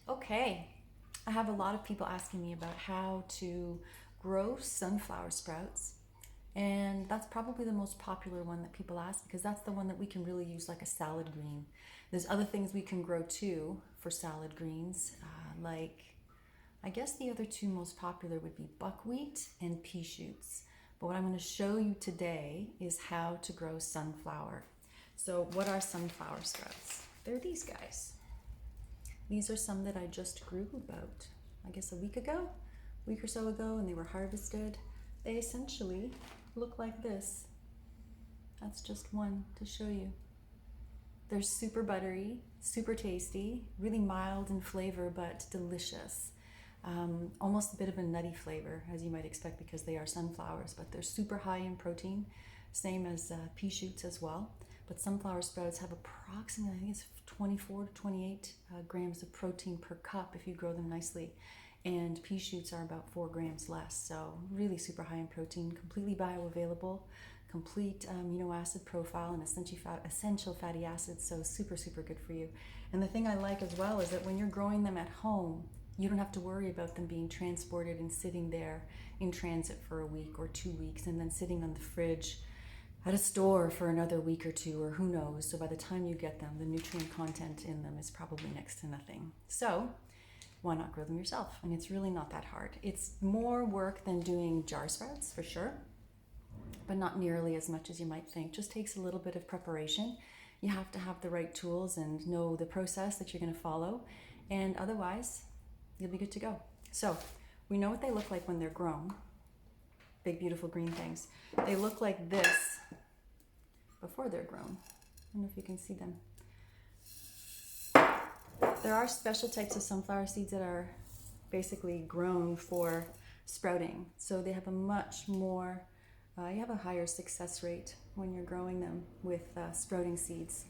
Okay, I have a lot of people asking me about how to grow sunflower sprouts, and that's probably the most popular one that people ask because that's the one that we can really use like a salad green. There's other things we can grow too for salad greens, like I guess the other two most popular would be buckwheat and pea shoots. But what I'm going to show you today is how to grow sunflower. So, what are sunflower sprouts? They're these guys. These are some that I just grew about, I guess, a week or so ago, and they were harvested. They essentially look like this. That's just one to show you. They're super buttery, super tasty, really mild in flavor, but delicious. Almost a bit of a nutty flavor, as you might expect, because they are sunflowers, but they're super high in protein, same as pea shoots as well. But sunflower sprouts have approximately, I think it's 24 to 28 grams of protein per cup if you grow them nicely. And pea shoots are about 4 grams less. So really super high in protein, completely bioavailable, complete amino acid profile and essential fatty acids. So super, super good for you. And the thing I like as well is that when you're growing them at home, you don't have to worry about them being transported and sitting there in transit for a week or 2 weeks and then sitting on the fridge at a store for another week or two, or who knows. So by the time you get them, the nutrient content in them is probably next to nothing. So why not grow them yourself? And it's really not that hard. It's more work than doing jar sprouts for sure, but not nearly as much as you might think. Just takes a little bit of preparation. You have to have the right tools and know the process that you're going to follow, and otherwise you'll be good to go. So we know what they look like when they're grown. Big, beautiful green things. They look like this before they're grown. I don't know if you can see them. There are special types of sunflower seeds that are basically grown for sprouting. So they have a much more, you have a higher success rate when you're growing them with sprouting seeds.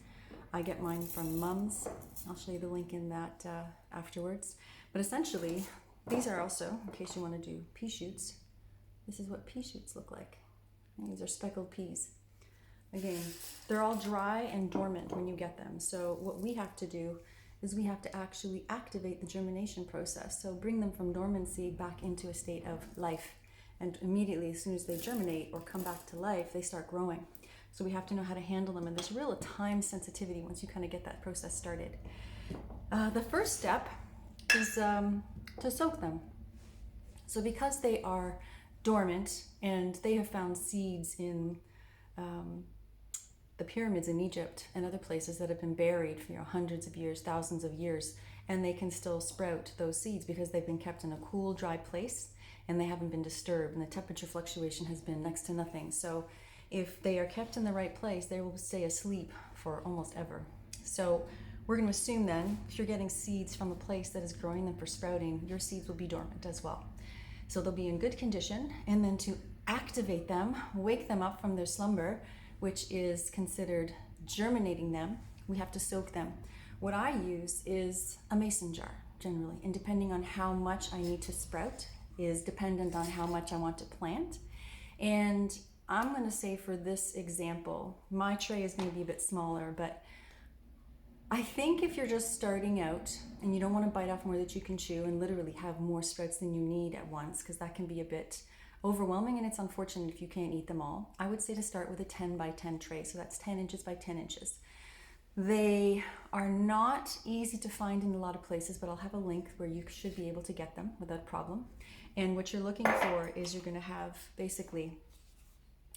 I get mine from Mums. I'll show you the link in that afterwards. But essentially, these are also, in case you want to do pea shoots, this is what pea shoots look like. And these are speckled peas. Again, they're all dry and dormant when you get them. So what we have to do is we have to actually activate the germination process. So bring them from dormancy back into a state of life. And immediately, as soon as they germinate or come back to life, they start growing. So we have to know how to handle them. And there's real time sensitivity once you kind of get that process started. The first step is to soak them. So because they are dormant and they have found seeds in the pyramids in Egypt and other places that have been buried for hundreds of years, thousands of years, and they can still sprout those seeds because they've been kept in a cool, dry place and they haven't been disturbed, and the temperature fluctuation has been next to nothing. So if they are kept in the right place, they will stay asleep for almost ever. So we're going to assume then, if you're getting seeds from a place that is growing them for sprouting, your seeds will be dormant as well. So they'll be in good condition, and then to activate them, wake them up from their slumber, which is considered germinating them, we have to soak them. What I use is a mason jar, generally, and depending on how much I need to sprout is dependent on how much I want to plant. And I'm going to say for this example, my tray is going to be a bit smaller, but I think if you're just starting out and you don't want to bite off more that you can chew and literally have more sprouts than you need at once, because that can be a bit overwhelming and it's unfortunate if you can't eat them all, I would say to start with a 10 by 10 tray. So that's 10 inches by 10 inches. They are not easy to find in a lot of places, but I'll have a link where you should be able to get them without problem. And what you're looking for is you're going to have basically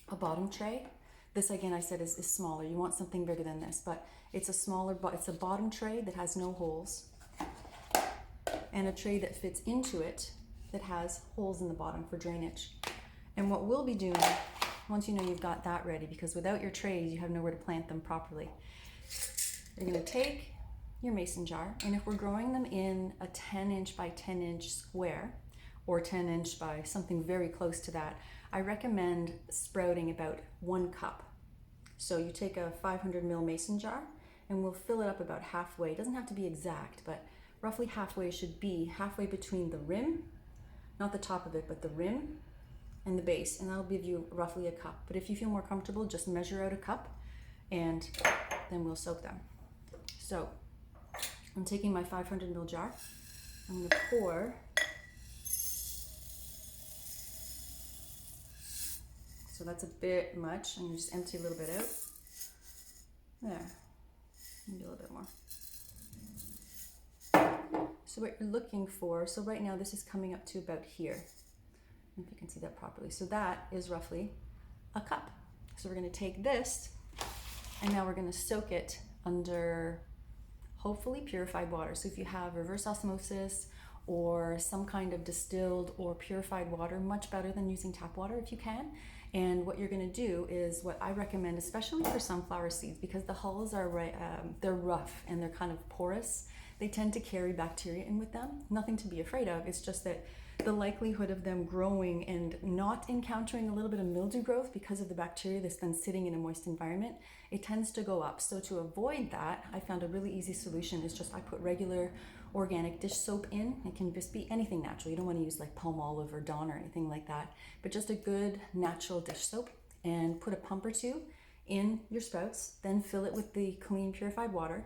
a bottom tray. This again, I said is smaller. You want something bigger than this, but it's a bottom tray that has no holes, and a tray that fits into it that has holes in the bottom for drainage. And what we'll be doing, once you know you've got that ready, because without your trays, you have nowhere to plant them properly. You're gonna take your mason jar, and if we're growing them in a 10 inch by 10 inch square, or 10 inch by something very close to that, I recommend sprouting about 1 cup. So you take a 500 ml mason jar, and we'll fill it up about halfway. It doesn't have to be exact, but roughly halfway should be halfway between the rim, not the top of it, but the rim and the base, and that'll give you roughly a cup. But if you feel more comfortable, just measure out a cup, and then we'll soak them. So I'm taking my 500 ml jar, I'm going to pour. So that's a bit much. I'm going to just empty a little bit out. There. Maybe a little bit more. So what you're looking for, so right now this is coming up to about here. If you can see that properly. So that is roughly a cup. So we're going to take this and now we're going to soak it under hopefully purified water. So if you have reverse osmosis or some kind of distilled or purified water, much better than using tap water if you can. And what you're going to do is what I recommend, especially for sunflower seeds, because the hulls are they're rough and they're kind of porous. They tend to carry bacteria in with them. Nothing to be afraid of. It's just that the likelihood of them growing and not encountering a little bit of mildew growth because of the bacteria that's then sitting in a moist environment, it tends to go up. So to avoid that, I found a really easy solution is just I put regular organic dish soap in. It can just be anything natural. You don't want to use like palm olive or Dawn or anything like that, but just a good natural dish soap, and put a pump or two in your sprouts, then fill it with the clean purified water.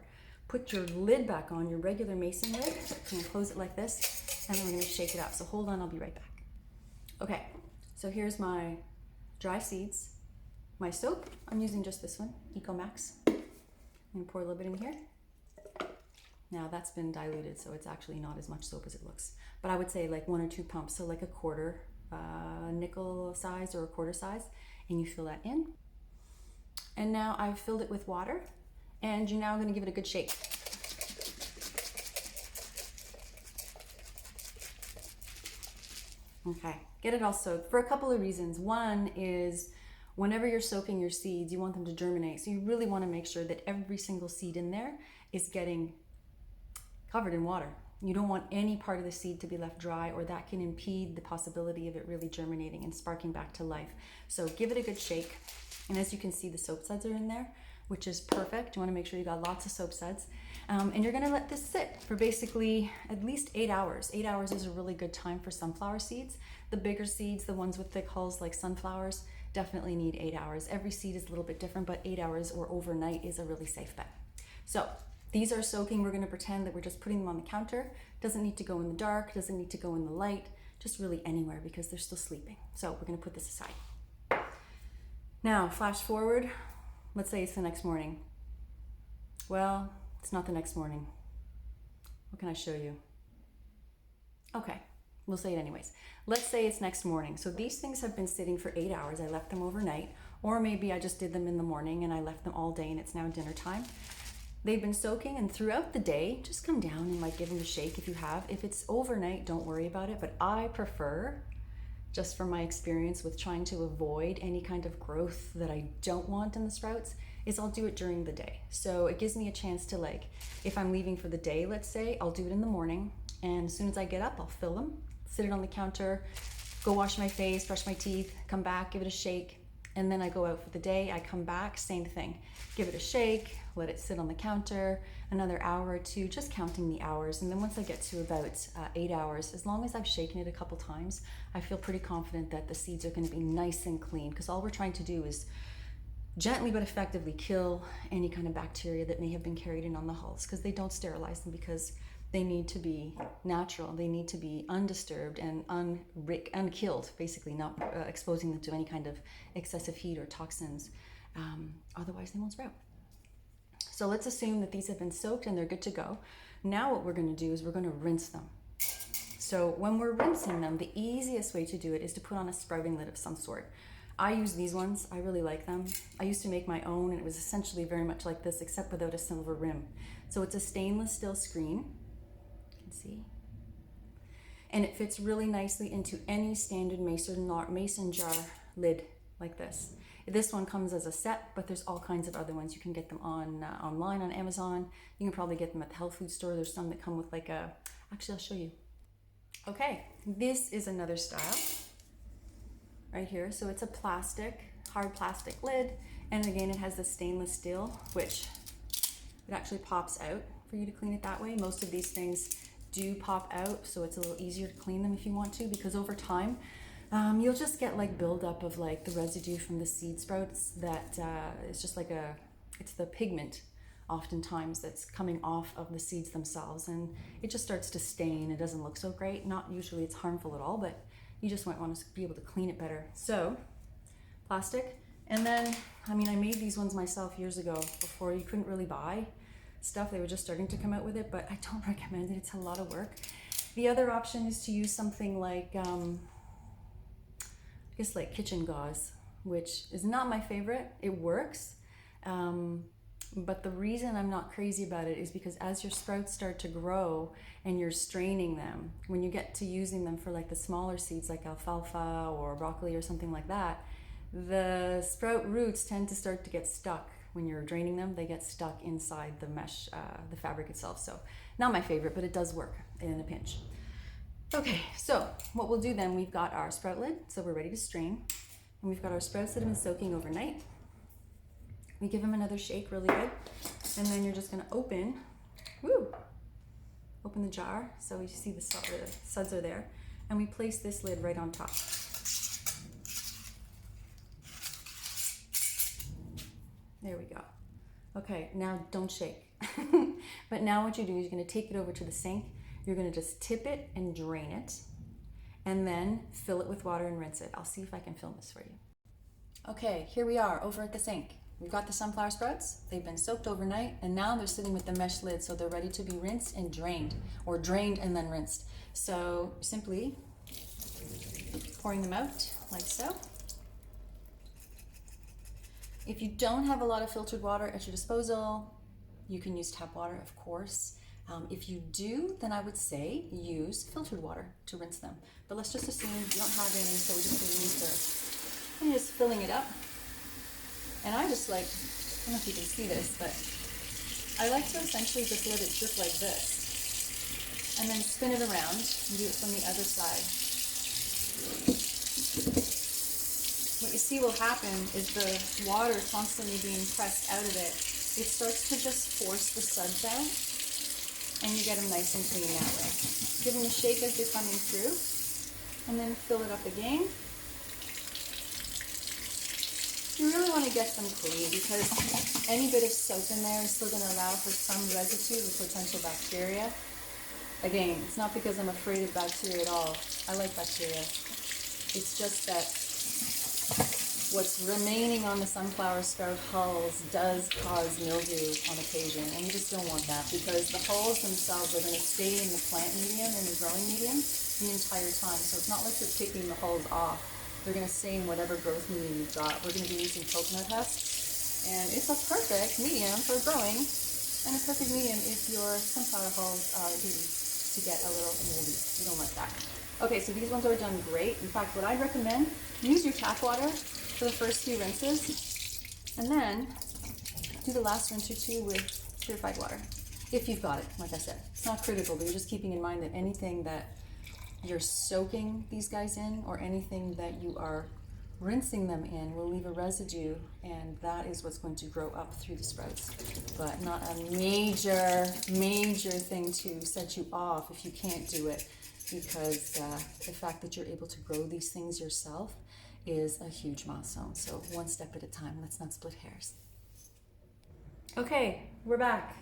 Put your lid back on, your regular mason lid, and close it like this, and then we're going to shake it up. So hold on, I'll be right back. Okay, so here's my dry seeds. My soap, I'm using just this one, Eco Max. I'm going to pour a little bit in here. Now that's been diluted, so it's actually not as much soap as it looks. But I would say like 1 or 2 pumps, so like a quarter nickel size or a quarter size, and you fill that in. And now I've filled it with water, and you're now going to give it a good shake. Okay, get it all soaked for a couple of reasons. One is whenever you're soaking your seeds, you want them to germinate. So you really want to make sure that every single seed in there is getting covered in water. You don't want any part of the seed to be left dry, or that can impede the possibility of it really germinating and sparking back to life. So give it a good shake. And as you can see, the soap suds are in there, which is perfect. You want to make sure you got lots of soap suds. And you're going to let this sit for basically at least 8 hours. 8 hours is a really good time for sunflower seeds. The bigger seeds, the ones with thick hulls like sunflowers, definitely need 8 hours. Every seed is a little bit different, but 8 hours or overnight is a really safe bet. So these are soaking. We're going to pretend that we're just putting them on the counter. Doesn't need to go in the dark, doesn't need to go in the light, just really anywhere because they're still sleeping. So we're going to put this aside. Now, flash forward. Let's say it's the next morning. Well, it's not the next morning. What can I show you? Okay, we'll say it anyways. Let's say it's next morning. So these things have been sitting for 8 hours. I left them overnight, or maybe I just did them in the morning and I left them all day and it's now dinner time. They've been soaking, and throughout the day, just come down and like give them a shake if you have. If it's overnight, don't worry about it, but I prefer, just from my experience with trying to avoid any kind of growth that I don't want in the sprouts, is I'll do it during the day. So it gives me a chance to, like, if I'm leaving for the day, let's say, I'll do it in the morning, and as soon as I get up, I'll fill them, sit it on the counter, go wash my face, brush my teeth, come back, give it a shake, and then I go out for the day. I come back, same thing, give it a shake, let it sit on the counter, another hour or two, just counting the hours. And then once I get to about 8 hours, as long as I've shaken it a couple times, I feel pretty confident that the seeds are going to be nice and clean, because all we're trying to do is gently but effectively kill any kind of bacteria that may have been carried in on the hulls, because they don't sterilize them, because they need to be natural. They need to be undisturbed and unkilled, basically, not exposing them to any kind of excessive heat or toxins. Otherwise, they won't sprout. So let's assume that these have been soaked and they're good to go. Now what we're going to do is we're going to rinse them. So when we're rinsing them, the easiest way to do it is to put on a sprouting lid of some sort. I use these ones. I really like them. I used to make my own, and it was essentially very much like this, except without a silver rim. So it's a stainless steel screen. You can see. And it fits really nicely into any standard mason jar lid like this. This one comes as a set, but there's all kinds of other ones. You can get them online on Amazon. You can probably get them at the health food store. There's some that come with like a, actually I'll show you. Okay, this is another style right here. So it's a hard plastic lid. And again, it has the stainless steel, which it actually pops out for you to clean it that way. Most of these things do pop out, so it's a little easier to clean them if you want to, because over time, you'll just get like buildup of like the residue from the seed sprouts that it's just like it's the pigment oftentimes that's coming off of the seeds themselves, and it just starts to stain. It doesn't look so great. Not usually it's harmful at all, but you just might want to be able to clean it better. So plastic. And then, I mean, I made these ones myself years ago before you couldn't really buy stuff. They were just starting to come out with it, but I don't recommend it. It's a lot of work. The other option is to use something like, I guess like kitchen gauze, which is not my favorite. It works. But the reason I'm not crazy about it is because as your sprouts start to grow and you're straining them, when you get to using them for like the smaller seeds like alfalfa or broccoli or something like that, the sprout roots tend to start to get stuck. When you're draining them, they get stuck inside the mesh, the fabric itself. So not my favorite, but it does work in a pinch. Okay, so what we'll do then, we've got our sprout lid, so we're ready to strain. And we've got our sprouts that have been soaking overnight. We give them another shake really good. And then you're just gonna open the jar. So you see the suds are there. And we place this lid right on top. There we go. Okay, now don't shake. But now what you do is you're gonna take it over to the sink. You're gonna just tip it and drain it, and then fill it with water and rinse it. I'll see if I can film this for you. Okay, here we are over at the sink. We've got the sunflower sprouts. They've been soaked overnight, and now they're sitting with the mesh lid, so they're ready to be rinsed and drained, or drained and then rinsed. So simply pouring them out like so. If you don't have a lot of filtered water at your disposal, you can use tap water, of course. If you do, then I would say use filtered water to rinse them. But let's just assume you don't have any, so we're just going to use the, and just filling it up. And I just like, I don't know if you can see this, but I like to essentially just let it drip like this. And then spin it around and do it from the other side. What you see will happen is the water constantly being pressed out of it. It starts to just force the suds out, and you get them nice and clean that way. Give them a shake as they're coming through, and then fill it up again. You really want to get them clean because any bit of soap in there is still going to allow for some residue of potential bacteria. Again, it's not because I'm afraid of bacteria at all. I like bacteria. It's just that what's remaining on the sunflower sprout hulls does cause mildew on occasion, and you just don't want that because the hulls themselves are going to stay in the plant medium, in the growing medium, the entire time. So it's not like you're picking the hulls off. They're going to stay in whatever growth medium you've got. We're going to be using coconut husks, and it's a perfect medium for growing, and a perfect medium if your sunflower hulls do to get a little moldy. You don't like that. Okay, so these ones are done great. In fact, what I'd recommend, use your tap water for the first few rinses, and then do the last rinse or two with purified water, if you've got it. Like I said, it's not critical, but you're just keeping in mind that anything that you're soaking these guys in or anything that you are rinsing them in will leave a residue, and that is what's going to grow up through the sprouts, but not a major thing to set you off if you can't do it, because the fact that you're able to grow these things yourself is a huge milestone. So one step at a time. Let's not split hairs. Okay, we're back.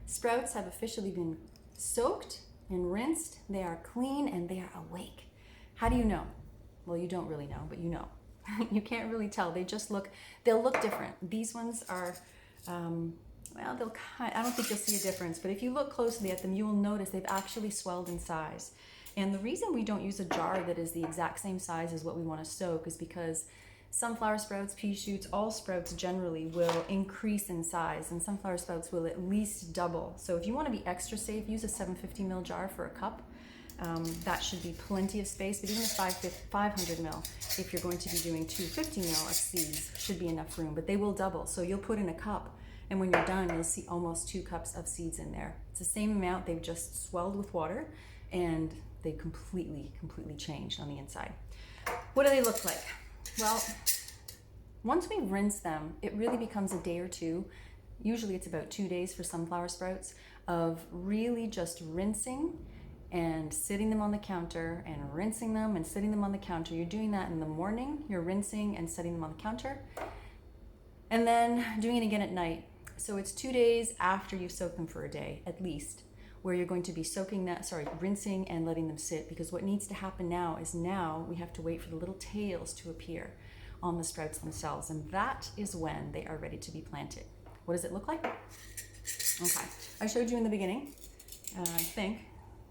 Sprouts have officially been soaked and rinsed. They are clean and they are awake. How do you know? Well, you don't really know, but you know. You can't really tell. They'll look different. These ones are, well, I don't think you'll see a difference, but if you look closely at them, you will notice they've actually swelled in size. And the reason we don't use a jar that is the exact same size as what we want to soak is because sunflower sprouts, pea shoots, all sprouts generally will increase in size, and sunflower sprouts will at least double. So if you want to be extra safe, use a 750 ml jar for a cup. That should be plenty of space, but even a 500 ml, if you're going to be doing 250 ml of seeds, should be enough room, but they will double. So you'll put in a cup, and when you're done, you'll see almost 2 cups of seeds in there. It's the same amount, they've just swelled with water, and they completely changed on the inside. What do they look like? Well, once we rinse them, it really becomes a day or two. Usually it's about 2 days for sunflower sprouts of really just rinsing and sitting them on the counter and rinsing them and sitting them on the counter. You're doing that in the morning, you're rinsing and setting them on the counter, and then doing it again at night. So it's 2 days after you soak them for a day, at least, where you're going to be rinsing and letting them sit, because what needs to happen now is we have to wait for the little tails to appear on the sprouts themselves, and that is when they are ready to be planted. What does it look like? Okay, I showed you in the beginning, I think,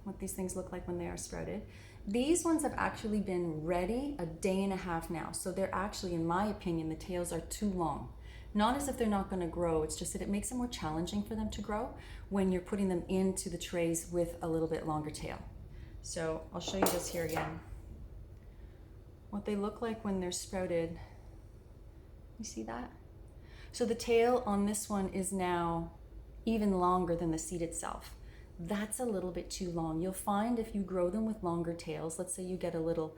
what these things look like when they are sprouted. These ones have actually been ready a day and a half now, so they're actually, in my opinion, the tails are too long. Not as if they're not going to grow, it's just that it makes it more challenging for them to grow when you're putting them into the trays with a little bit longer tail. So I'll show you this here again. What they look like when they're sprouted. You see that? So the tail on this one is now even longer than the seed itself. That's a little bit too long. You'll find if you grow them with longer tails, let's say you get a little,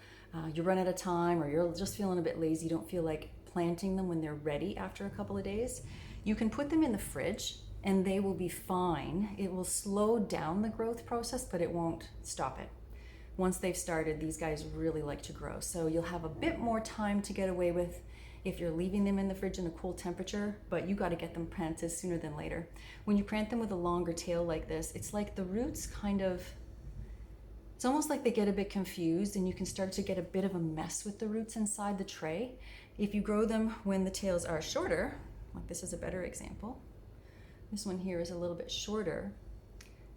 you run out of time, or you're just feeling a bit lazy, you don't feel like planting them when they're ready after a couple of days, you can put them in the fridge and they will be fine. It will slow down the growth process, but it won't stop it. Once they've started, these guys really like to grow. So you'll have a bit more time to get away with if you're leaving them in the fridge in a cool temperature, but you got to get them planted sooner than later. When you plant them with a longer tail like this, it's like the roots it's almost like they get a bit confused, and you can start to get a bit of a mess with the roots inside the tray. If you grow them when the tails are shorter, like this is a better example, this one here is a little bit shorter,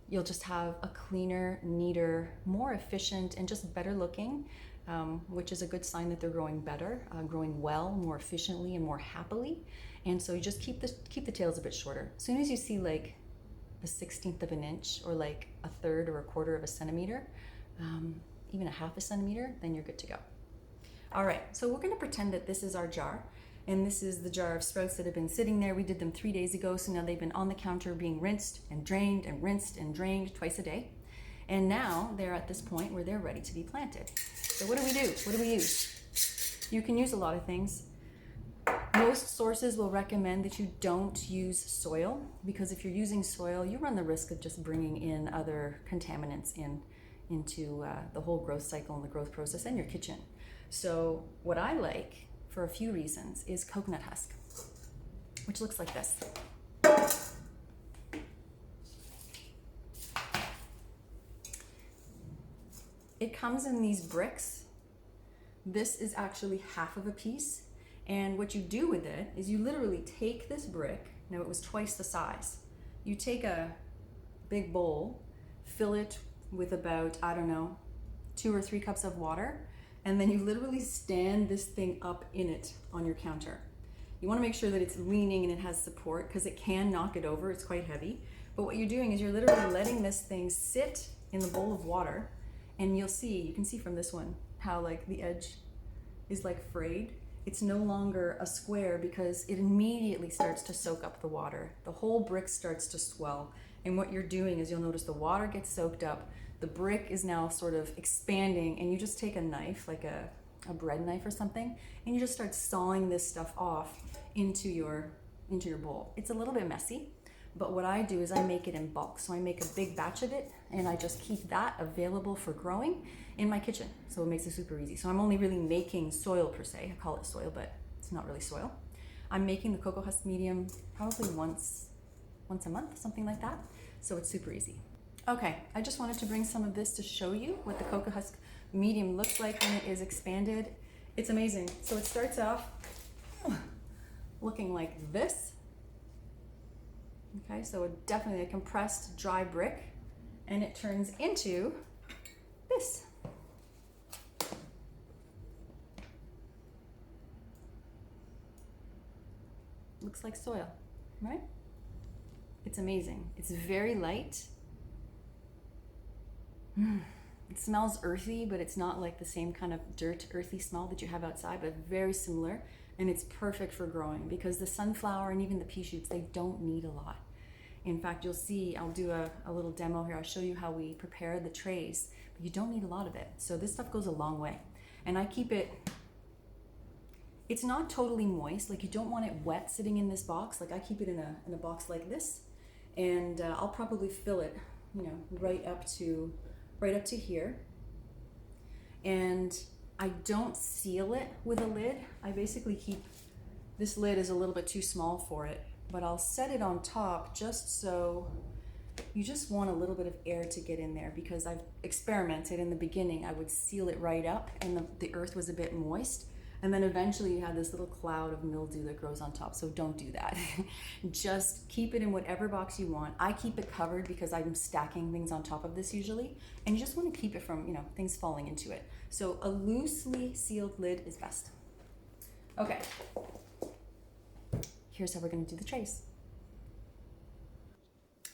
you'll just have a cleaner, neater, more efficient, and just better looking, which is a good sign that they're growing better, growing well, more efficiently, and more happily. And so you just keep the tails a bit shorter. As soon as you see like a 1/16 of an inch, or like a 1/3 or a 1/4 of a centimeter, even a 1/2 centimeter, then you're good to go. All right, so we're gonna pretend that this is our jar, and this is the jar of sprouts that have been sitting there. We did them 3 days ago, so now they've been on the counter being rinsed and drained and rinsed and drained twice a day. And now they're at this point where they're ready to be planted. So what do we do? What do we use? You can use a lot of things. Most sources will recommend that you don't use soil, because if you're using soil, you run the risk of just bringing in other contaminants into the whole growth cycle and the growth process in your kitchen. So what I like, for a few reasons, is coconut husk, which looks like this. It comes in these bricks. This is actually half of a piece. And what you do with it is you literally take this brick, now it was twice the size. You take a big bowl, fill it with about, 2 or 3 cups of water, and then you literally stand this thing up in it on your counter. You want to make sure that it's leaning and it has support, because it can knock it over, it's quite heavy. But what you're doing is you're literally letting this thing sit in the bowl of water, and you can see from this one how like the edge is like frayed. It's no longer a square because it immediately starts to soak up the water. The whole brick starts to swell. And what you're doing is you'll notice the water gets soaked up, the brick is now sort of expanding, and you just take a knife, like a bread knife or something, and you just start sawing this stuff off into your bowl. It's a little bit messy, but what I do is I make it in bulk. So I make a big batch of it, and I just keep that available for growing in my kitchen. So it makes it super easy. So I'm only really making soil per se. I call it soil, but it's not really soil. I'm making the cocoa husk medium probably once a month, something like that. So it's super easy. Okay, I just wanted to bring some of this to show you what the cocoa husk medium looks like when it is expanded. It's amazing. So it starts off looking like this. Okay, so definitely a compressed dry brick, and it turns into this. Looks like soil, right? It's amazing. It's very light. It smells earthy, but it's not like the same kind of dirt, earthy smell that you have outside, but very similar. And it's perfect for growing because the sunflower and even the pea shoots, they don't need a lot. In fact, you'll see, I'll do a little demo here. I'll show you how we prepare the trays, but you don't need a lot of it. So this stuff goes a long way. And I keep it, it's not totally moist. Like, you don't want it wet sitting in this box. Like, I keep it in a box like this, and I'll probably fill it, right up to here. And I don't seal it with a lid. I basically keep, this lid is a little bit too small for it. but I'll set it on top just so you just want a little bit of air to get in there, because I've experimented. In the beginning I would seal it right up and the earth was a bit moist, and then eventually you have this little cloud of mildew that grows on top. So don't do that. Just keep it in whatever box you want. I keep it covered because I'm stacking things on top of this usually, and you just want to keep it from, things falling into it. So a loosely sealed lid is best. Okay, here's how we're going to do the trays.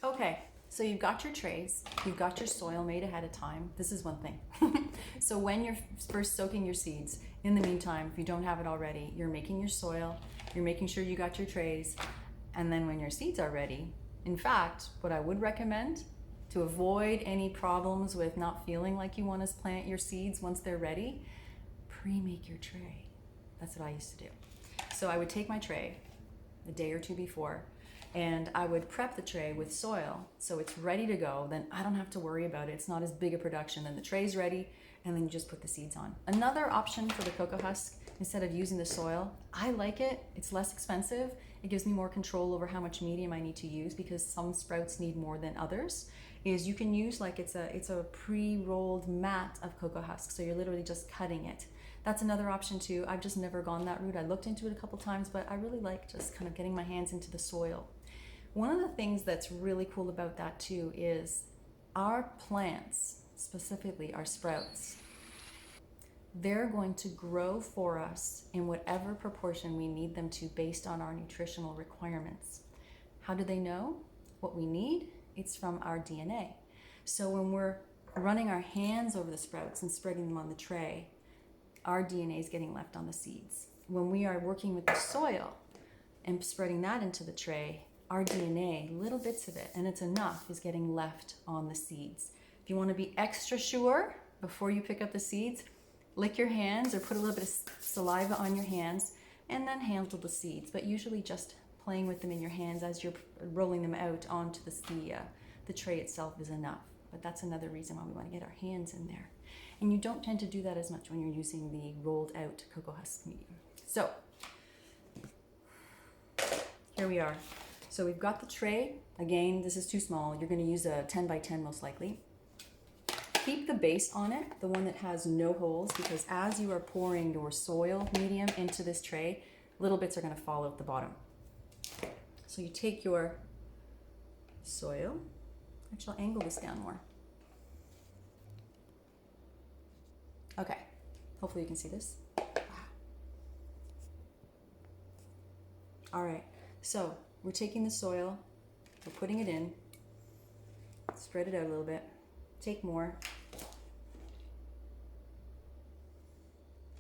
Okay, so you've got your trays, you've got your soil made ahead of time. This is one thing. So when you're first soaking your seeds, in the meantime, if you don't have it already, you're making your soil, you're making sure you got your trays, and then when your seeds are ready, in fact, what I would recommend to avoid any problems with not feeling like you want to plant your seeds once they're ready, pre-make your tray. That's what I used to do. So I would take my tray a day or two before, and I would prep the tray with soil so it's ready to go. Then I don't have to worry about it. It's not as big a production. Then the tray's ready, and then you just put the seeds on. Another option for the cocoa husk, instead of using the soil, I like it. It's less expensive. It gives me more control over how much medium I need to use, because some sprouts need more than others. Is you can use like it's a pre-rolled mat of cocoa husk, so you're literally just cutting it. That's another option too. I've just never gone that route. I looked into it a couple times, but I really like just kind of getting my hands into the soil. One of the things that's really cool about that too is our plants, specifically our sprouts, they're going to grow for us in whatever proportion we need them to based on our nutritional requirements. How do they know what we need? It's from our DNA. So when we're running our hands over the sprouts and spreading them on the tray, our DNA is getting left on the seeds. When we are working with the soil and spreading that into the tray, our DNA, little bits of it, and it's enough, is getting left on the seeds. If you want to be extra sure before you pick up the seeds, lick your hands or put a little bit of saliva on your hands and then handle the seeds. But usually just playing with them in your hands as you're rolling them out onto the tray itself is enough. But that's another reason why we want to get our hands in there. And you don't tend to do that as much when you're using the rolled out cocoa husk medium. So here we are. So we've got the tray. Again, this is too small. You're going to use a 10 by 10 most likely. Keep the base on it, the one that has no holes, because as you are pouring your soil medium into this tray, little bits are going to fall out the bottom. So you take your soil. Actually, I'll angle this down more. Okay, hopefully you can see this. All right, so we're taking the soil, we're putting it in, spread it out a little bit, take more.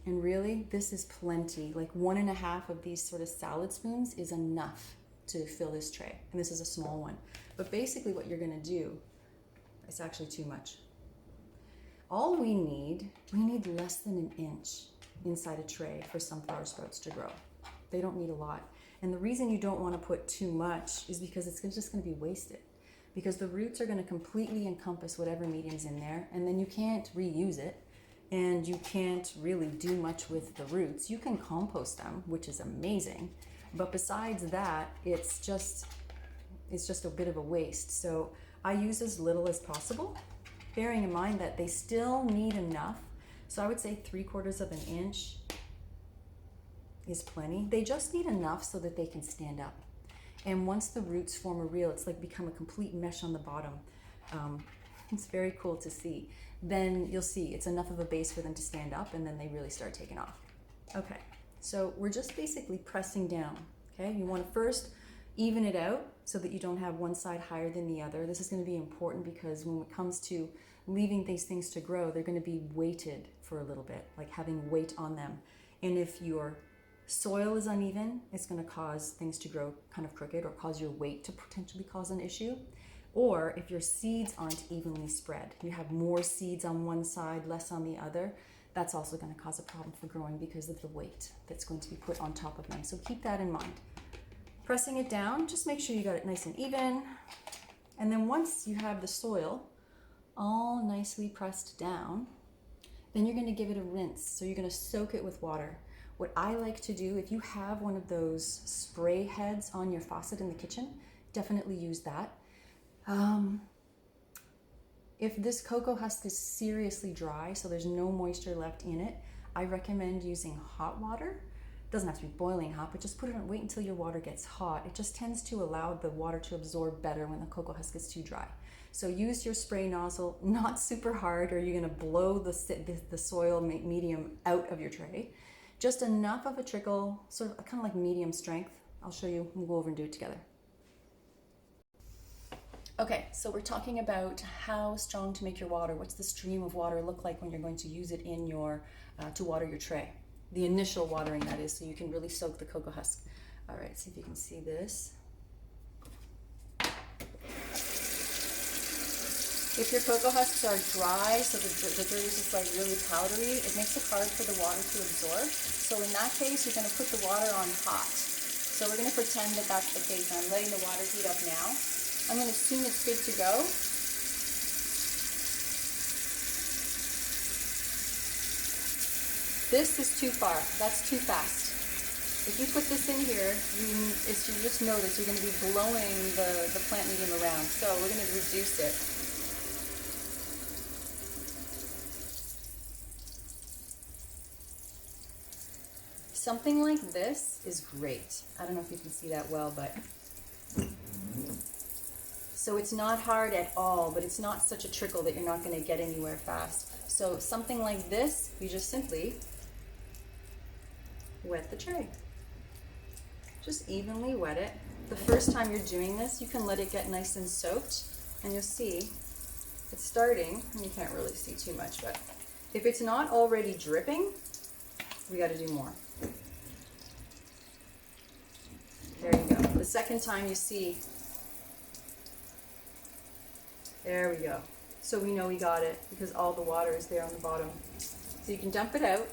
And really, this is plenty. Like 1.5 of these sort of salad spoons is enough to fill this tray. And this is a small one. But basically what you're gonna do, it's actually too much. All we need less than an inch inside a tray for sunflower sprouts to grow. They don't need a lot. And the reason you don't want to put too much is because it's just going to be wasted. Because the roots are going to completely encompass whatever medium's in there, and then you can't reuse it, and you can't really do much with the roots. You can compost them, which is amazing, but besides that, it's just a bit of a waste. So I use as little as possible, bearing in mind that they still need enough. So I would say 3/4 of an inch is plenty. They just need enough so that they can stand up. And once the roots form a reel, it's like become a complete mesh on the bottom. It's very cool to see. Then you'll see it's enough of a base for them to stand up, and then they really start taking off. Okay, so we're just basically pressing down, okay? You want to first even it out so that you don't have one side higher than the other. This is going to be important because when it comes to leaving these things to grow, they're going to be weighted for a little bit, like having weight on them. And if your soil is uneven, it's going to cause things to grow kind of crooked or cause your weight to potentially cause an issue. Or if your seeds aren't evenly spread, you have more seeds on one side, less on the other, that's also going to cause a problem for growing because of the weight that's going to be put on top of them. So keep that in mind. Pressing it down, just make sure you got it nice and even. And then once you have the soil all nicely pressed down, then you're going to give it a rinse. So you're going to soak it with water. What I like to do, if you have one of those spray heads on your faucet in the kitchen, definitely use that. If this cocoa husk is seriously dry, so there's no moisture left in it, I recommend using hot water. It doesn't have to be boiling hot, but just put it on, wait until your water gets hot. It just tends to allow the water to absorb better when the cocoa husk is too dry. So use your spray nozzle, not super hard, or you're gonna blow the soil medium out of your tray. Just enough of a trickle, sort of kind of like medium strength. I'll show you, we'll go over and do it together. Okay, so we're talking about how strong to make your water. What's the stream of water look like when you're going to use it in your, to water your tray? The initial watering, that is, so you can really soak the cocoa husk. All right, see if you can see this. If your cocoa husks are dry, so the dirt is just like really powdery, it makes it hard for the water to absorb. So in that case, you're gonna put the water on hot. So we're gonna pretend that that's the case. I'm letting the water heat up now. I'm going to assume it's good to go. This is too far. That's too fast. If you put this in here, you just notice you're going to be blowing the plant medium around. So we're going to reduce it. Something like this is great. I don't know if you can see that well, but... So it's not hard at all, but it's not such a trickle that you're not going to get anywhere fast. So something like this, you just simply wet the tray. Just evenly wet it. The first time you're doing this, you can let it get nice and soaked, and you'll see it's starting, and you can't really see too much, but if it's not already dripping, we got to do more. There you go. The second time you see, there we go. So we know we got it because all the water is there on the bottom. So you can dump it out,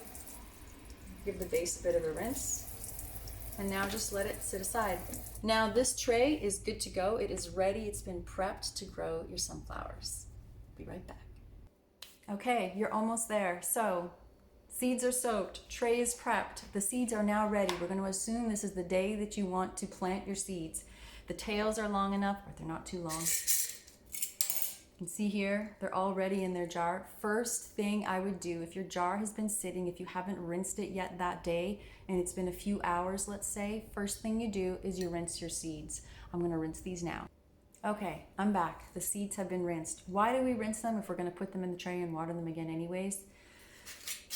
give the base a bit of a rinse, and now just let it sit aside. Now this tray is good to go. It is ready. It's been prepped to grow your sunflowers. Be right back. Okay, you're almost there. So seeds are soaked, tray is prepped, the seeds are now ready. We're going to assume this is the day that you want to plant your seeds. The tails are long enough, or they're not too long. You can see here, they're all ready in their jar. First thing I would do, if your jar has been sitting, if you haven't rinsed it yet that day, and it's been a few hours, let's say, first thing you do is you rinse your seeds. I'm gonna rinse these now. Okay, I'm back. The seeds have been rinsed. Why do we rinse them if we're gonna put them in the tray and water them again anyways?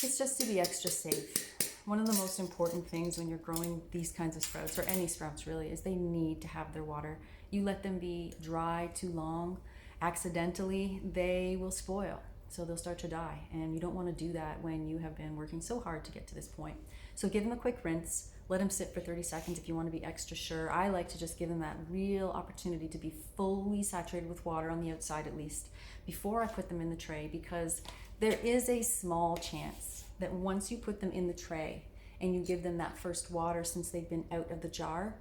It's just to be extra safe. One of the most important things when you're growing these kinds of sprouts, or any sprouts really, is they need to have their water. You let them be dry too long, accidentally, they will spoil. So they'll start to die. And you don't want to do that when you have been working so hard to get to this point. So give them a quick rinse. Let them sit for 30 seconds if you want to be extra sure. I like to just give them that real opportunity to be fully saturated with water on the outside at least before I put them in the tray, because there is a small chance that once you put them in the tray and you give them that first water since they've been out of the jar,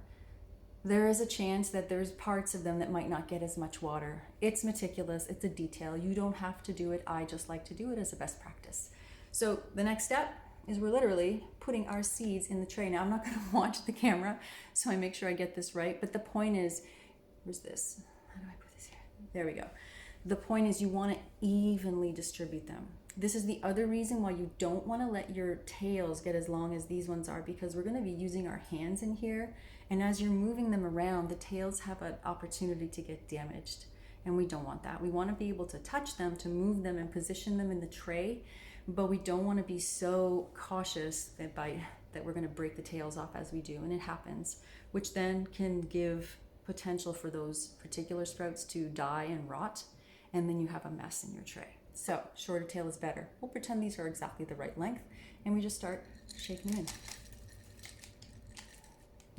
there is a chance that there's parts of them that might not get as much water. It's meticulous, it's a detail. You don't have to do it. I just like to do it as a best practice. So the next step is we're literally putting our seeds in the tray. Now I'm not gonna watch the camera, so I make sure I get this right. But the point is, where's this? How do I put this here? There we go. The point is you wanna evenly distribute them. This is the other reason why you don't wanna let your tails get as long as these ones are, because we're gonna be using our hands in here. And as you're moving them around, the tails have an opportunity to get damaged. And we don't want that. We want to be able to touch them, to move them and position them in the tray, but we don't want to be so cautious that we're going to break the tails off as we do. And it happens, which then can give potential for those particular sprouts to die and rot. And then you have a mess in your tray. So shorter tail is better. We'll pretend these are exactly the right length, and we just start shaking them in.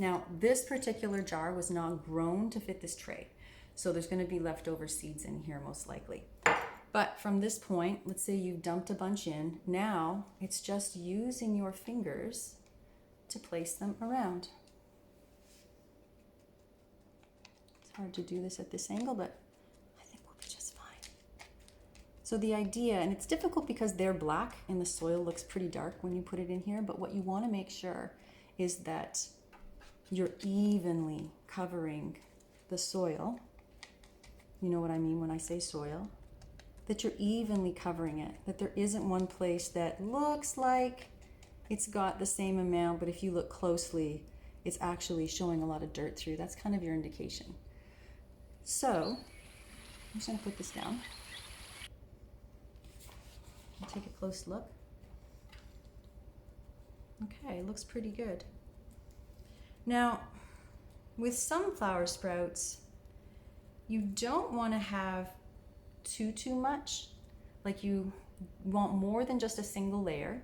Now, this particular jar was not grown to fit this tray, so there's going to be leftover seeds in here most likely. But from this point, let's say you've dumped a bunch in, now it's just using your fingers to place them around. It's hard to do this at this angle, but I think we'll be just fine. So the idea, and it's difficult because they're black and the soil looks pretty dark when you put it in here, but what you want to make sure is that you're evenly covering the soil. You know what I mean when I say soil? That you're evenly covering it, that there isn't one place that looks like it's got the same amount, but if you look closely, it's actually showing a lot of dirt through. That's kind of your indication. So, I'm just gonna put this down. I'll take a close look. Okay, looks pretty good. Now, with sunflower sprouts, you don't want to have too much. Like, you want more than just a single layer,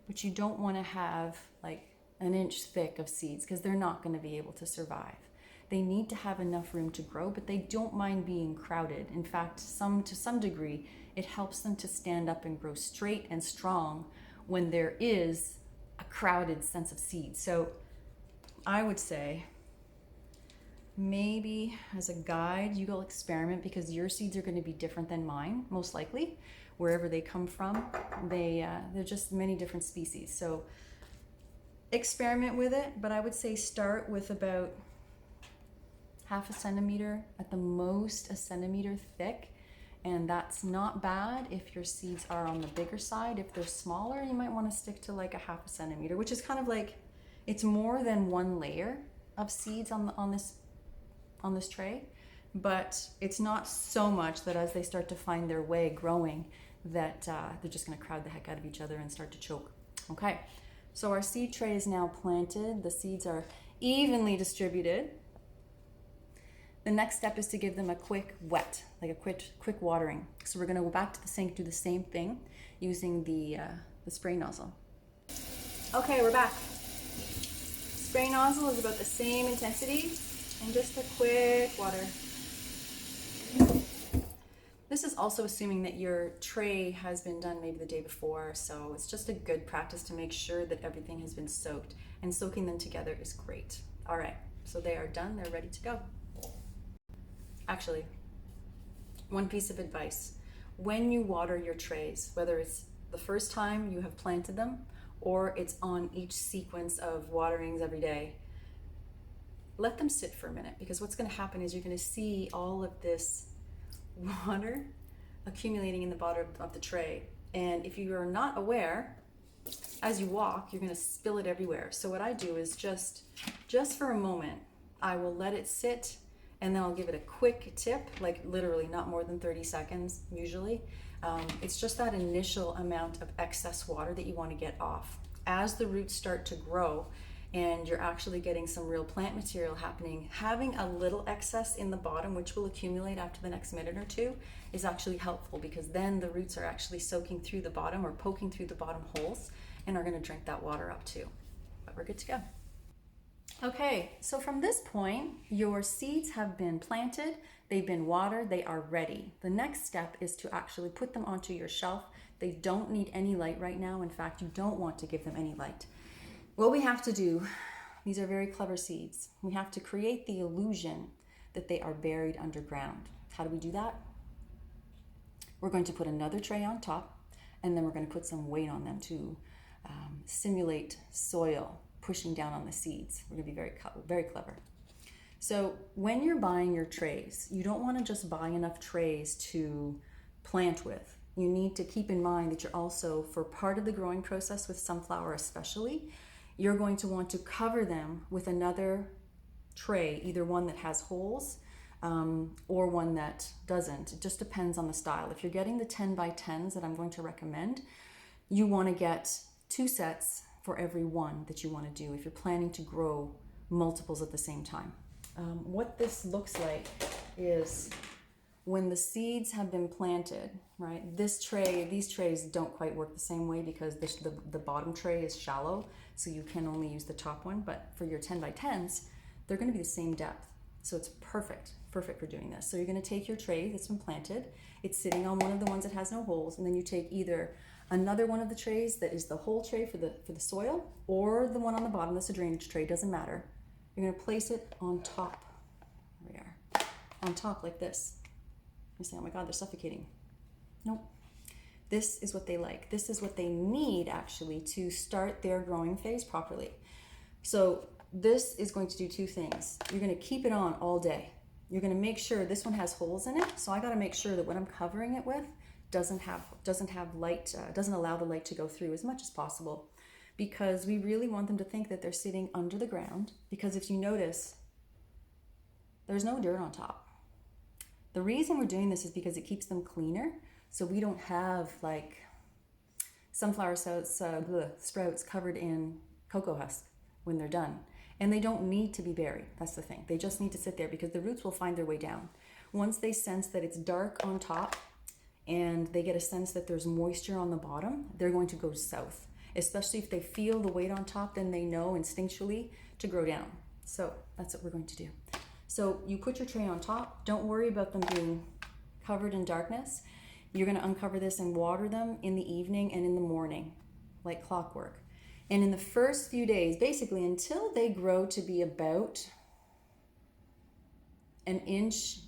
but you don't want to have like an inch thick of seeds because they're not going to be able to survive. They need to have enough room to grow, but they don't mind being crowded. In fact, to some degree, it helps them to stand up and grow straight and strong when there is a crowded sense of seeds. So I would say maybe as a guide, you will experiment because your seeds are going to be different than mine, most likely, wherever they come from. They're just many different species. So experiment with it, but I would say start with about half a centimeter, at the most a centimeter thick. And that's not bad if your seeds are on the bigger side. If they're smaller, you might want to stick to like a half a centimeter, which is kind of like, it's more than one layer of seeds on this tray, but it's not so much that as they start to find their way growing that they're just going to crowd the heck out of each other and start to choke. Okay, so our seed tray is now planted. The seeds are evenly distributed. The next step is to give them a quick wet, like a quick watering. So we're going to go back to the sink, do the same thing using the spray nozzle. Okay, we're back. Spray nozzle is about the same intensity and just a quick water. This is also assuming that your tray has been done maybe the day before, so it's just a good practice to make sure that everything has been soaked, and soaking them together is great. All right, so they are done, they're ready to go. Actually, one piece of advice. When you water your trays, whether it's the first time you have planted them or it's on each sequence of waterings every day, let them sit for a minute, because what's going to happen is you're going to see all of this water accumulating in the bottom of the tray. And if you are not aware, as you walk, you're going to spill it everywhere. So what I do is just for a moment, I will let it sit, and then I'll give it a quick tip, like literally not more than 30 seconds usually. It's just that initial amount of excess water that you want to get off. As the roots start to grow and you're actually getting some real plant material happening, having a little excess in the bottom, which will accumulate after the next minute or two, is actually helpful, because then the roots are actually soaking through the bottom or poking through the bottom holes and are going to drink that water up too. But we're good to go. Okay, so from this point, your seeds have been planted, they've been watered, they are ready. The next step is to actually put them onto your shelf. They don't need any light right now. In fact, you don't want to give them any light. What we have to do, these are very clever seeds. We have to create the illusion that they are buried underground. How do we do that? We're going to put another tray on top, and then we're going to put some weight on them to simulate soil pushing down on the seeds. We're going to be very clever. So when you're buying your trays, you don't want to just buy enough trays to plant with. You need to keep in mind that you're also, for part of the growing process with sunflower especially, you're going to want to cover them with another tray, either one that has holes or one that doesn't. It just depends on the style. If you're getting the 10 by 10s that I'm going to recommend, you want to get 2 sets for every one that you want to do if you're planning to grow multiples at the same time. What this looks like is when the seeds have been planted, right? These trays don't quite work the same way because the bottom tray is shallow, so you can only use the top one. But for your 10 by 10s, they're going to be the same depth. So it's perfect for doing this. So you're going to take your tray that's been planted. It's sitting on one of the ones that has no holes, and then you take either another one of the trays that is the whole tray for the soil, or the one on the bottom that's a drainage tray, doesn't matter. You're going to place it on top. There we are. On top like this. You say, oh my God, they're suffocating. Nope, This is what they like. This is what they need actually to start their growing phase properly. So this is going to do two things. You're going to keep it on all day. You're going to make sure this one has holes in it. So I got to make sure that what I'm covering it with doesn't have light, doesn't allow the light to go through as much as possible, because we really want them to think that they're sitting under the ground. Because if you notice, there's no dirt on top. The reason we're doing this is because it keeps them cleaner, so we don't have like sunflower sprouts covered in cocoa husk when they're done. And they don't need to be buried. That's the thing. They just need to sit there because the roots will find their way down. Once they sense that it's dark on top and they get a sense that there's moisture on the bottom, they're going to go south. Especially if they feel the weight on top, then they know instinctually to grow down. So that's what we're going to do. So you put your tray on top. Don't worry about them being covered in darkness. You're going to uncover this and water them in the evening and in the morning, like clockwork. And in the first few days, basically until they grow to be about 1.5 inches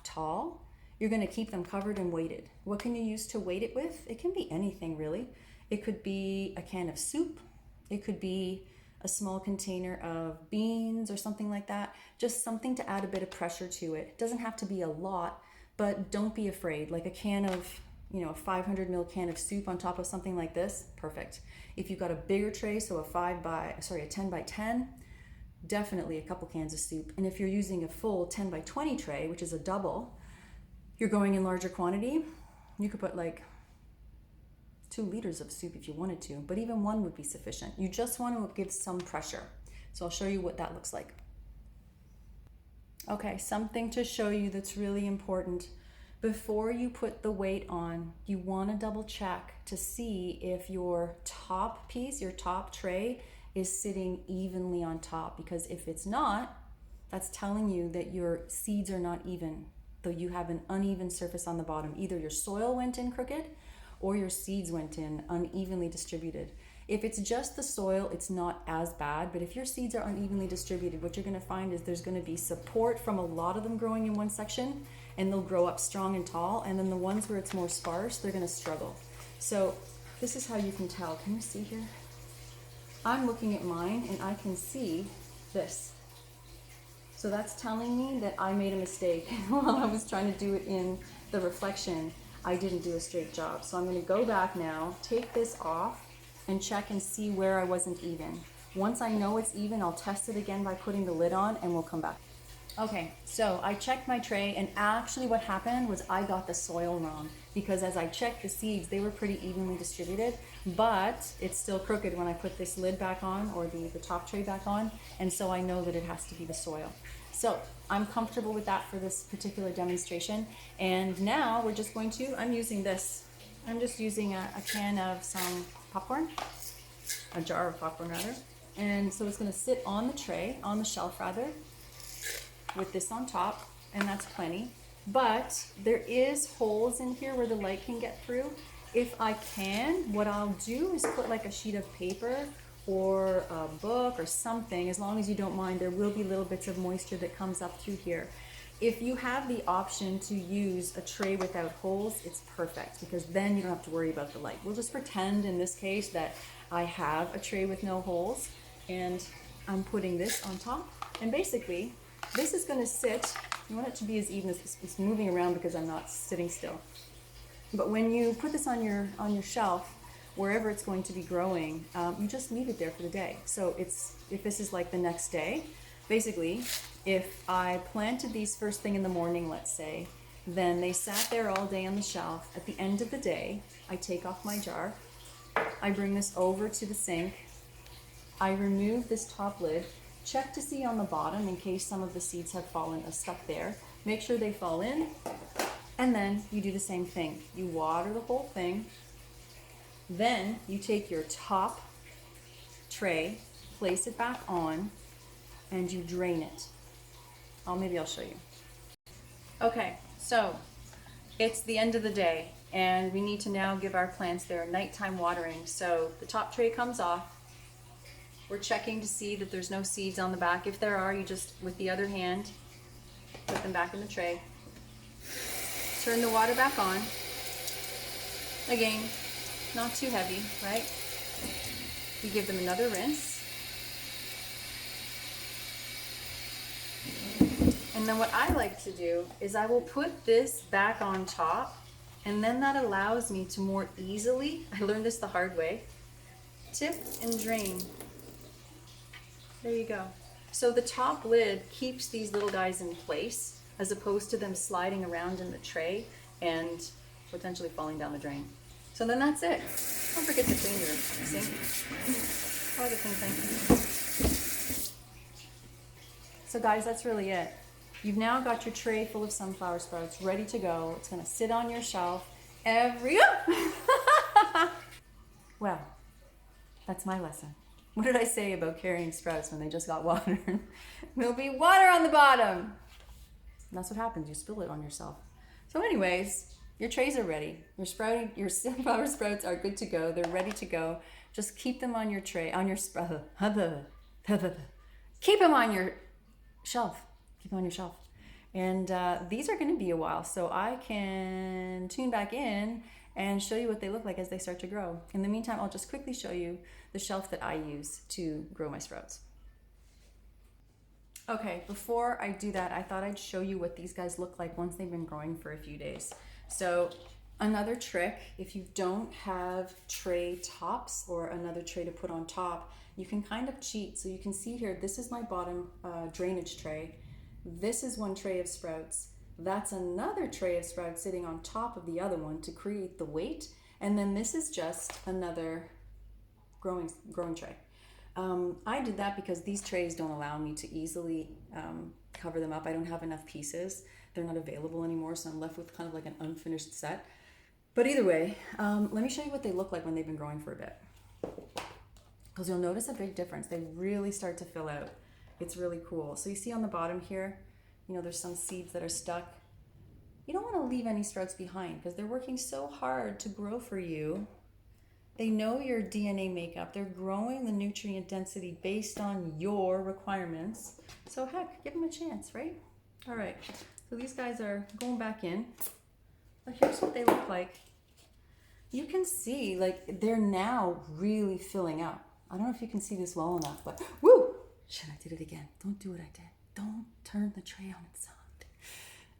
tall, you're going to keep them covered and weighted. What can you use to weight it with? It can be anything really. It could be a can of soup. It could be a small container of beans or something like that. Just something to add a bit of pressure to it. It doesn't have to be a lot, but don't be afraid. Like a can of, a 500 ml can of soup on top of something like this, perfect. If you've got a bigger tray, so a 10 by 10, definitely a couple cans of soup. And if you're using a full 10 by 20 tray, which is a double, you're going in larger quantity, you could put like 2 liters of soup if you wanted to, but even one would be sufficient. You just want to give some pressure. So I'll show you what that looks like. Okay, something to show you that's really important. Before you put the weight on, you want to double check to see if your top piece, your top tray, is sitting evenly on top, because if it's not, that's telling you that your seeds are not even, though you have an uneven surface on the bottom. Either your soil went in crooked or your seeds went in unevenly distributed. If it's just the soil, it's not as bad, but if your seeds are unevenly distributed, what you're going to find is there's going to be support from a lot of them growing in one section, and they'll grow up strong and tall, and then the ones where it's more sparse, they're going to struggle. So this is how you can tell. Can you see here? I'm looking at mine and I can see this. So that's telling me that I made a mistake while I was trying to do it in the reflection. I didn't do a straight job. So I'm going to go back now, take this off, and check and see where I wasn't even. Once I know it's even, I'll test it again by putting the lid on, and we'll come back. Okay, so I checked my tray, and actually what happened was I got the soil wrong, because as I checked the seeds, they were pretty evenly distributed, but it's still crooked when I put this lid back on, or the top tray back on, and so I know that it has to be the soil. So I'm comfortable with that for this particular demonstration, and now we're just going to, I'm using this. I'm just using a can of some popcorn, a jar of popcorn rather, and so it's going to sit on the tray, on the shelf rather, with this on top, and that's plenty. But there is holes in here where the light can get through. If I can, what I'll do is put like a sheet of paper or a book or something, as long as you don't mind. There will be little bits of moisture that comes up through here. If you have the option to use a tray without holes, it's perfect, because then you don't have to worry about the light. We'll just pretend in this case that I have a tray with no holes, and I'm putting this on top, and basically this is going to sit. You want it to be as even as it's moving around because I'm not sitting still. But when you put this on your shelf, wherever it's going to be growing, you just leave it there for the day. So if this is like the next day, basically, if I planted these first thing in the morning, let's say, then they sat there all day on the shelf. At the end of the day, I take off my jar, I bring this over to the sink, I remove this top lid, check to see on the bottom in case some of the seeds have fallen stuck there. Make sure they fall in, and then you do the same thing. You water the whole thing, then you take your top tray, place it back on, and you drain it. Maybe I'll show you. Okay, so it's the end of the day, and we need to now give our plants their nighttime watering. So the top tray comes off. We're checking to see that there's no seeds on the back. If there are, you just, with the other hand, put them back in the tray. Turn the water back on. Again, not too heavy, right? You give them another rinse. And then what I like to do is I will put this back on top, and then that allows me to more easily, I learned this the hard way, tip and drain. There you go. So the top lid keeps these little guys in place as opposed to them sliding around in the tray and potentially falling down the drain. So then that's it. Don't forget to clean your sink. All the clean thing. So guys, that's really it. You've now got your tray full of sunflower sprouts ready to go. It's gonna sit on your shelf every... Well, that's my lesson. What did I say about carrying sprouts when they just got water? There'll be water on the bottom. And that's what happens, you spill it on yourself. So anyways, your trays are ready. Your sunflower sprouts are good to go. They're ready to go. Just keep them on your tray, on your keep them on your shelf. Keep them on your shelf. And these are gonna be a while, so I can tune back in and show you what they look like as they start to grow. In the meantime, I'll just quickly show you the shelf that I use to grow my sprouts. Okay, before I do that, I thought I'd show you what these guys look like once they've been growing for a few days. So another trick, if you don't have tray tops or another tray to put on top, you can kind of cheat. So you can see here, this is my bottom drainage tray. This is one tray of sprouts. That's another tray of sprouts sitting on top of the other one to create the weight. And then this is just another growing tray. I did that because these trays don't allow me to easily cover them up. I don't have enough pieces. They're not available anymore, so I'm left with kind of like an unfinished set. But either way, let me show you what they look like when they've been growing for a bit. Because you'll notice a big difference. They really start to fill out. It's really cool. So you see on the bottom here, you know, there's some seeds that are stuck. You don't want to leave any sprouts behind because they're working so hard to grow for you. They know your DNA makeup. They're growing the nutrient density based on your requirements. So heck, give them a chance, right? All right, so these guys are going back in. But here's what they look like. You can see, like, they're now really filling up. I don't know if you can see this well enough, but woo! Shit, I did it again. Don't do what I did. Don't turn the tray on its side.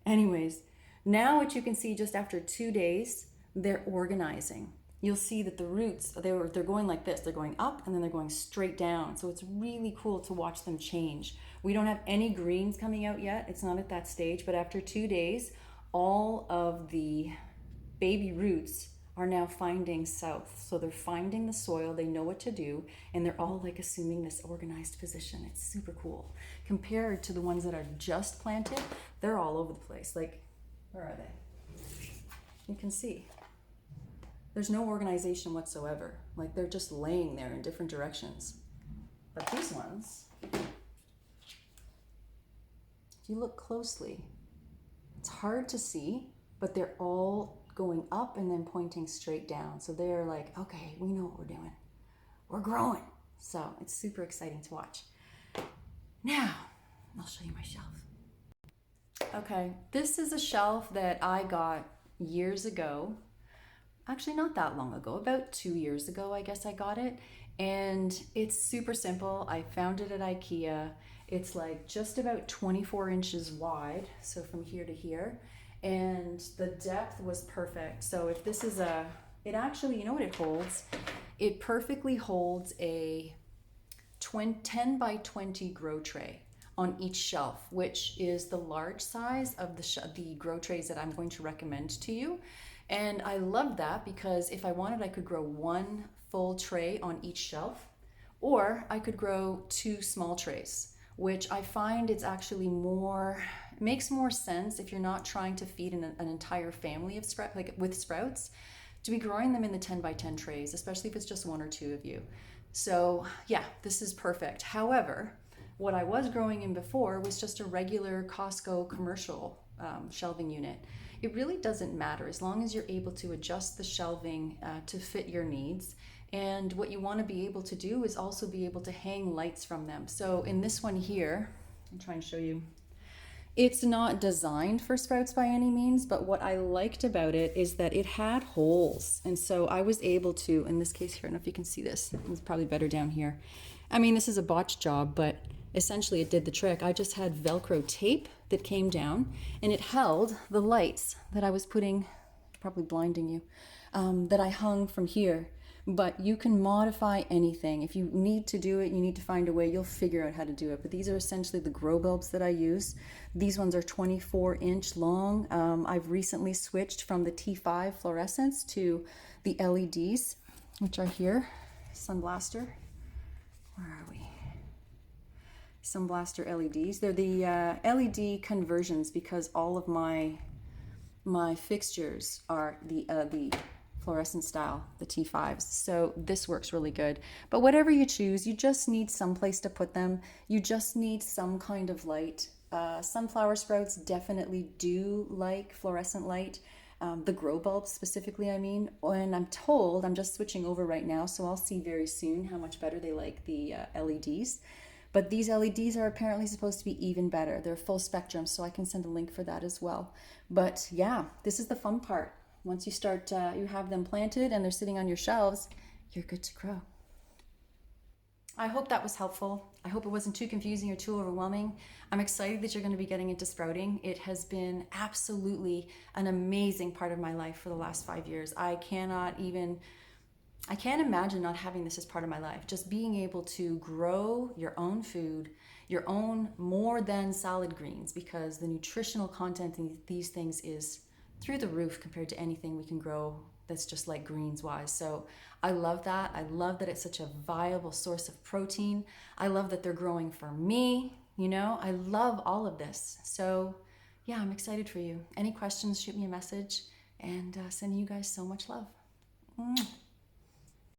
Anyways, now what you can see just after 2 days, they're organizing. You'll see that the roots, they're going like this. They're going up and then they're going straight down. So it's really cool to watch them change. We don't have any greens coming out yet. It's not at that stage, but after 2 days, all of the baby roots are now finding south. So they're finding the soil, they know what to do, and they're all like assuming this organized position. It's super cool. Compared to the ones that are just planted, they're all over the place. Like, where are they? You can see. There's no organization whatsoever. Like, they're just laying there in different directions. But these ones, if you look closely, it's hard to see, but they're all going up and then pointing straight down. So they're like, okay, we know what we're doing. We're growing. So it's super exciting to watch. Now, I'll show you my shelf. Okay, this is a shelf that I got years ago. Actually, not that long ago, about 2 years ago, I guess I got it. And it's super simple. I found it at IKEA. It's like just about 24 inches wide. So from here to here. And the depth was perfect. So if this is it actually, you know what it holds? It perfectly holds a 10 by 20 grow tray on each shelf, which is the large size of the grow trays that I'm going to recommend to you. And I love that because if I wanted, I could grow one full tray on each shelf, or I could grow 2 small trays, which I find it's actually makes more sense if you're not trying to feed an entire family of sprouts, to be growing them in the 10 by 10 trays, especially if it's just 1 or 2 of you. So yeah, this is perfect. However, what I was growing in before was just a regular Costco commercial shelving unit. It really doesn't matter as long as you're able to adjust the shelving to fit your needs. And what you want to be able to do is also be able to hang lights from them. So in this one here, I'll try and show you. It's not designed for sprouts by any means, but what I liked about it is that it had holes. And so I was able to, in this case here, I don't know if you can see this, it's probably better down here. I mean, this is a botched job, but essentially it did the trick. I just had Velcro tape that came down and it held the lights that I was putting, probably blinding you, that I hung from here. But you can modify anything. If you need to do it, you need to find a way, you'll figure out how to do it. But these are essentially the grow bulbs that I use. These ones are 24-inch long. I've recently switched from the T5 fluorescents to the LEDs, which are here. Sunblaster. Where are we? Sunblaster LEDs. They're the LED conversions because all of my fixtures are the fluorescent style, the T5s. So this works really good. But whatever you choose, you just need some place to put them. You just need some kind of light. Sunflower sprouts definitely do like fluorescent light. The grow bulbs specifically, I mean. And I'm told, I'm just switching over right now, so I'll see very soon how much better they like the LEDs. But these LEDs are apparently supposed to be even better. They're full spectrum, so I can send a link for that as well. But yeah, this is the fun part. Once you start, you have them planted and they're sitting on your shelves, you're good to grow. I hope that was helpful. I hope it wasn't too confusing or too overwhelming. I'm excited that you're going to be getting into sprouting. It has been absolutely an amazing part of my life for the last 5 years. I can't imagine not having this as part of my life. Just being able to grow your own food, your own more than salad greens, because the nutritional content in these things is through the roof compared to anything we can grow that's just like greens wise. So I love that. I love that it's such a viable source of protein. I love that they're growing for me. You know, I love all of this. So yeah, I'm excited for you. Any questions, shoot me a message, and sending you guys so much love.